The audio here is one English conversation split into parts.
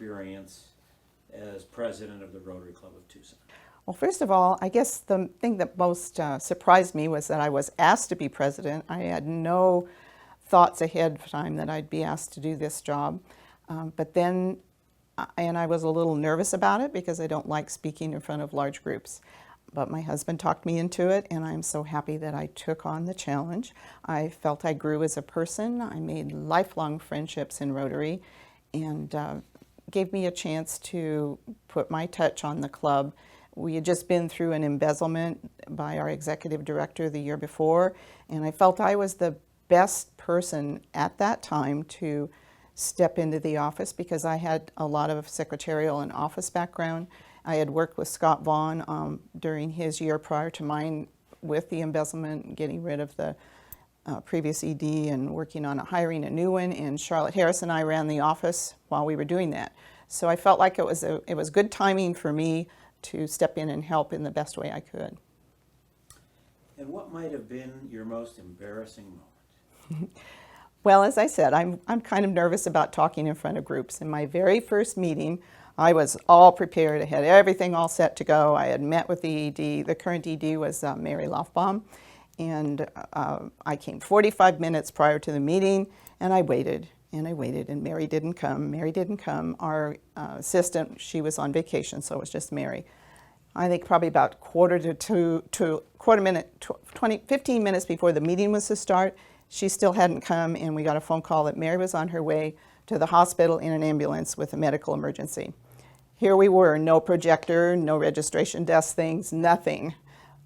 experience as president of the Rotary Club of Tucson? Well, first of all, I guess the thing that most surprised me was that I was asked to be president. I had no thoughts ahead of time that I'd be asked to do this job. But then, and I was a little nervous about it because I don't like speaking in front of large groups. But my husband talked me into it, and I'm so happy that I took on the challenge. I felt I grew as a person. I made lifelong friendships in Rotary, and gave me a chance to put my touch on the club. We had just been through an embezzlement by our executive director the year before, and I felt I was the best person at that time to step into the office because I had a lot of secretarial and office background. I had worked with Scott Vaughn during his year prior to mine with the embezzlement, getting rid of the previous ED and working on hiring a new one, and Charlotte Harris and I ran the office while we were doing that. So I felt like it was good timing for me to step in and help in the best way I could. And what might have been your most embarrassing moment? Well, as I said, I'm kind of nervous about talking in front of groups. In my very first meeting, I was all prepared. I had everything all set to go. I had met with the ED. The current ED was Mary Lofbaum, and I came 45 minutes prior to the meeting, and I waited, and Mary didn't come. Our assistant, she was on vacation, so it was just Mary. I think probably about 15 minutes before the meeting was to start, she still hadn't come, and we got a phone call that Mary was on her way to the hospital in an ambulance with a medical emergency. Here we were, no projector, no registration desk things, nothing.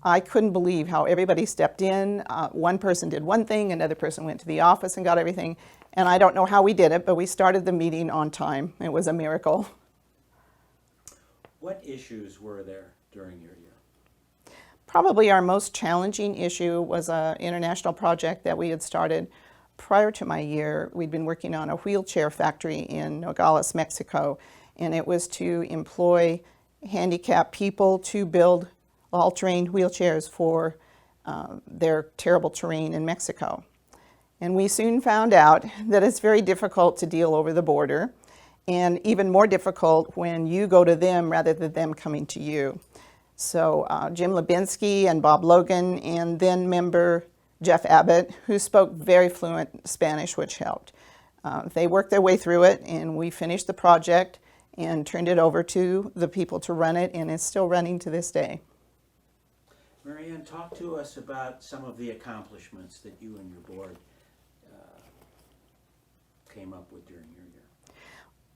I couldn't believe how everybody stepped in. One person did one thing, another person went to the office and got everything, and I don't know how we did it, but we started the meeting on time. It was a miracle. What issues were there during your year? Probably our most challenging issue was an international project that we had started prior to my year. We'd been working on a wheelchair factory in Nogales, Mexico, and it was to employ handicapped people to build all-terrain wheelchairs for their terrible terrain in Mexico. And we soon found out that it's very difficult to deal over the border, and even more difficult when you go to them rather than them coming to you. So Jim Lubinsky and Bob Logan, and then member Jeff Abbott, who spoke very fluent Spanish, which helped. They worked their way through it, and we finished the project and turned it over to the people to run it, and it's still running to this day. Marianne, talk to us about some of the accomplishments that you and your board came up with during your year.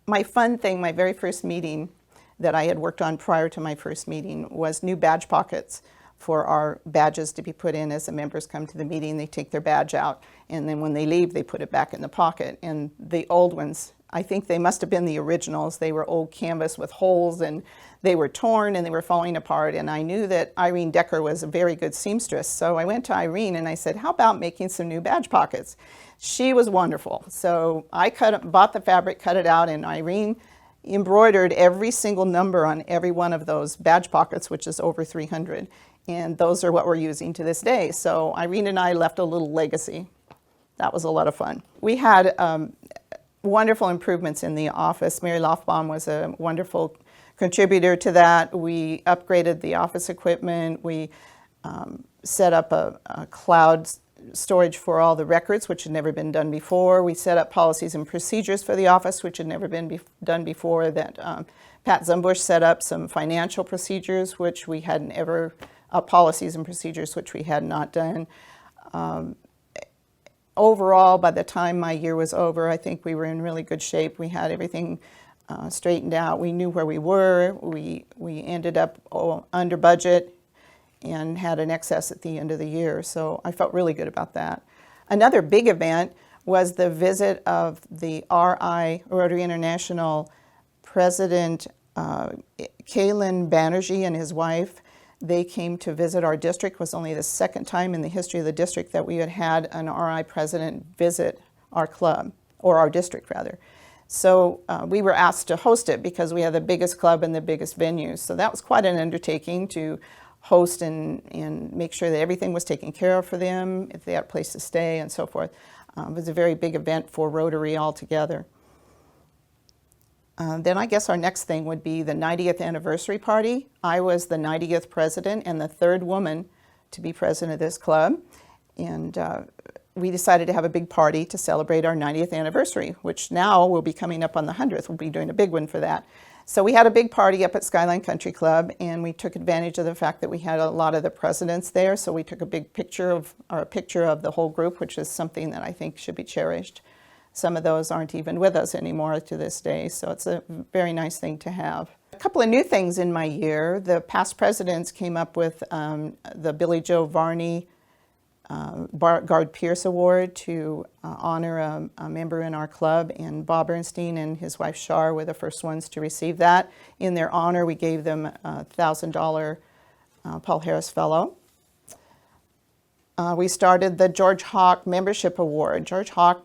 My fun thing, my very first meeting that I had worked on prior to my first meeting was new badge pockets for our badges to be put in as the members come to the meeting. They take their badge out, and then when they leave, they put it back in the pocket. And the old ones, I think they must have been the originals. They were old canvas with holes, and they were torn and they were falling apart. And I knew that Irene Decker was a very good seamstress. So I went to Irene and I said, how about making some new badge pockets? She was wonderful. So I bought the fabric, cut it out, and Irene embroidered every single number on every one of those badge pockets, which is over 300. And those are what we're using to this day. So Irene and I left a little legacy. That was a lot of fun. We had wonderful improvements in the office. Mary Lofbaum was a wonderful contributor to that. We upgraded the office equipment. We set up a cloud storage for all the records, which had never been done before. We set up policies and procedures for the office, which had never been done before. That Pat Zumbush set up some financial procedures, which we hadn't ever, policies and procedures, which we had not done. Overall, by the time my year was over, I think we were in really good shape. We had everything straightened out. We knew where we were. We ended up under budget and had an excess at the end of the year. So I felt really good about that. Another big event was the visit of the RI, Rotary International President Kaylin Banerjee and his wife. They came to visit our district. It was only the second time in the history of the district that we had had an RI president visit our club, or our district rather. So we were asked to host it because we had the biggest club and the biggest venue. So that was quite an undertaking to host and make sure that everything was taken care of for them, if they had a place to stay and so forth. It was a very big event for Rotary altogether. Then I guess our next thing would be the 90th anniversary party. I was the 90th president and the third woman to be president of this club. And we decided to have a big party to celebrate our 90th anniversary, which now will be coming up on the 100th. We'll be doing a big one for that. So we had a big party up at Skyline Country Club, and we took advantage of the fact that we had a lot of the presidents there. So we took a big picture of, or a picture of the whole group, which is something that I think should be cherished. Some of those aren't even with us anymore to this day, so it's a very nice thing to have. A couple of new things in my year. The past presidents came up with the Billy Joe Varney Guard Pierce Award to honor a member in our club, and Bob Bernstein and his wife Shar were the first ones to receive that. In their honor, we gave them a $1,000 Paul Harris Fellow. We started the George Hawk Membership Award. George Hawk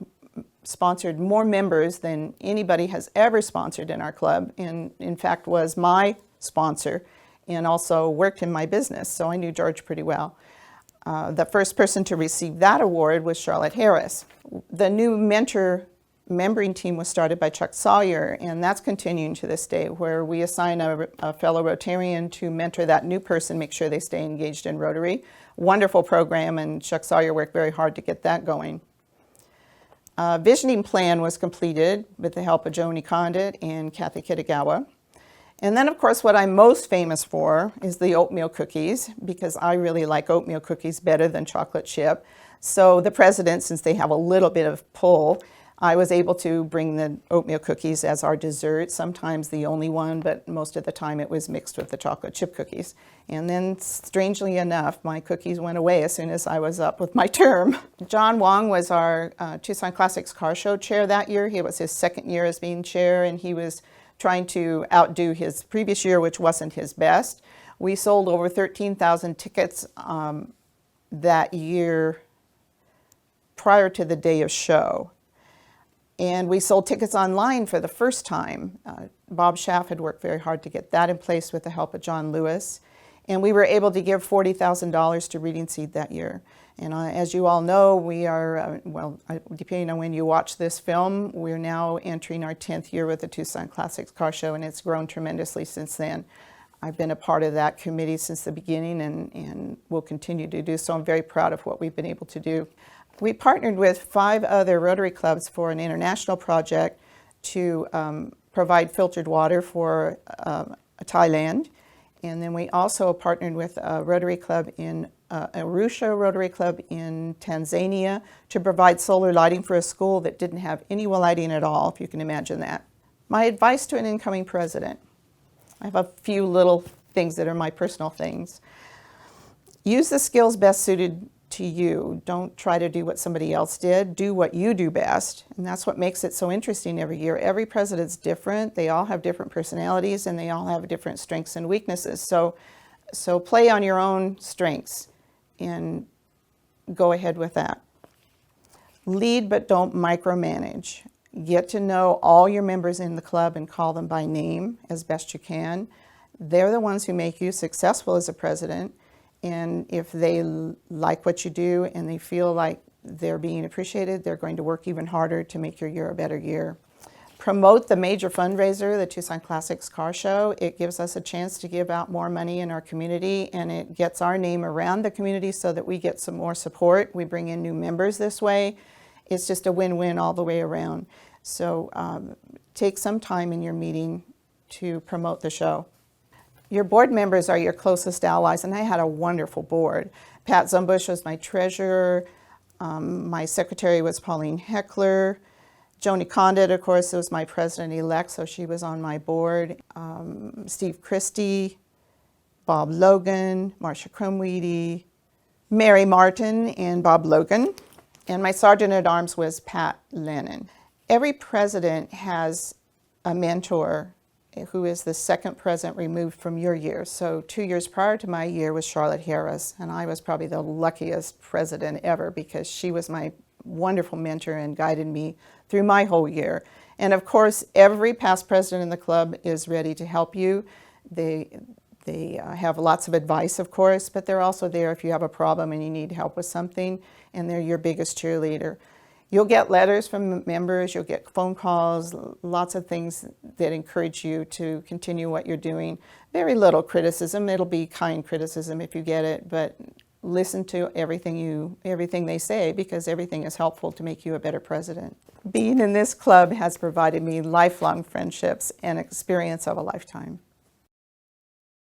sponsored more members than anybody has ever sponsored in our club, and in fact was my sponsor and also worked in my business, so I knew George pretty well. The first person to receive that award was Charlotte Harris. The new mentoring team was started by Chuck Sawyer, and that's continuing to this day, where we assign a fellow Rotarian to mentor that new person, make sure they stay engaged in Rotary. Wonderful program, and Chuck Sawyer worked very hard to get that going. Visioning plan was completed with the help of Joni Condit and Kathy Kitagawa. And then, of course, what I'm most famous for is the oatmeal cookies, because I really like oatmeal cookies better than chocolate chip. So the president, since they have a little bit of pull, I was able to bring the oatmeal cookies as our dessert, sometimes the only one, but most of the time it was mixed with the chocolate chip cookies. And then, strangely enough, my cookies went away as soon as I was up with my term. John Wong was our Tucson Classics Car Show chair that year. It was his second year as being chair, and he was trying to outdo his previous year, which wasn't his best. We sold over 13,000 tickets that year prior to the day of show. And we sold tickets online for the first time. Bob Schaff had worked very hard to get that in place with the help of John Lewis. And we were able to give $40,000 to Reading Seed that year. And as you all know, we are, depending on when you watch this film, we're now entering our 10th year with the Tucson Classics Car Show, and it's grown tremendously since then. I've been a part of that committee since the beginning and will continue to do so. I'm very proud of what we've been able to do. We partnered with 5 other Rotary clubs for an international project to provide filtered water for Thailand. And then we also partnered with a Rotary Club in Arusha Rotary Club in Tanzania to provide solar lighting for a school that didn't have any lighting at all, if you can imagine that. My advice to an incoming president. I have a few little things that are my personal things. Use the skills best suited to you. Don't try to do what somebody else did. Do what you do best. And that's what makes it so interesting every year. Every president's different. They all have different personalities, and they all have different strengths and weaknesses. So play on your own strengths and go ahead with that. Lead, but don't micromanage. Get to know all your members in the club and call them by name as best you can. They're the ones who make you successful as a president. And if they like what you do and they feel like they're being appreciated, they're going to work even harder to make your year a better year. Promote the major fundraiser, the Tucson Classics Car Show. It gives us a chance to give out more money in our community, and it gets our name around the community so that we get some more support. We bring in new members this way. It's just a win-win all the way around. So take some time in your meeting to promote the show. Your board members are your closest allies, and I had a wonderful board. Pat Zumbush was my treasurer. My secretary was Pauline Heckler. Joni Condit, of course, was my president-elect, so she was on my board. Steve Christie, Bob Logan, Marcia Crumweedy, Mary Martin, and Bob Logan. And my sergeant-at-arms was Pat Lennon. Every president has a mentor who is the second president removed from your year. So 2 years prior to my year was Charlotte Harris, and I was probably the luckiest president ever because she was my wonderful mentor and guided me through my whole year. And of course, every past president in the club is ready to help you. They have lots of advice, of course, but they're also there if you have a problem and you need help with something, and they're your biggest cheerleader. You'll get letters from members, you'll get phone calls, lots of things that encourage you to continue what you're doing. Very little criticism. It'll be kind criticism if you get it, but listen to everything they say, because everything is helpful to make you a better president. Being in this club has provided me lifelong friendships and experience of a lifetime.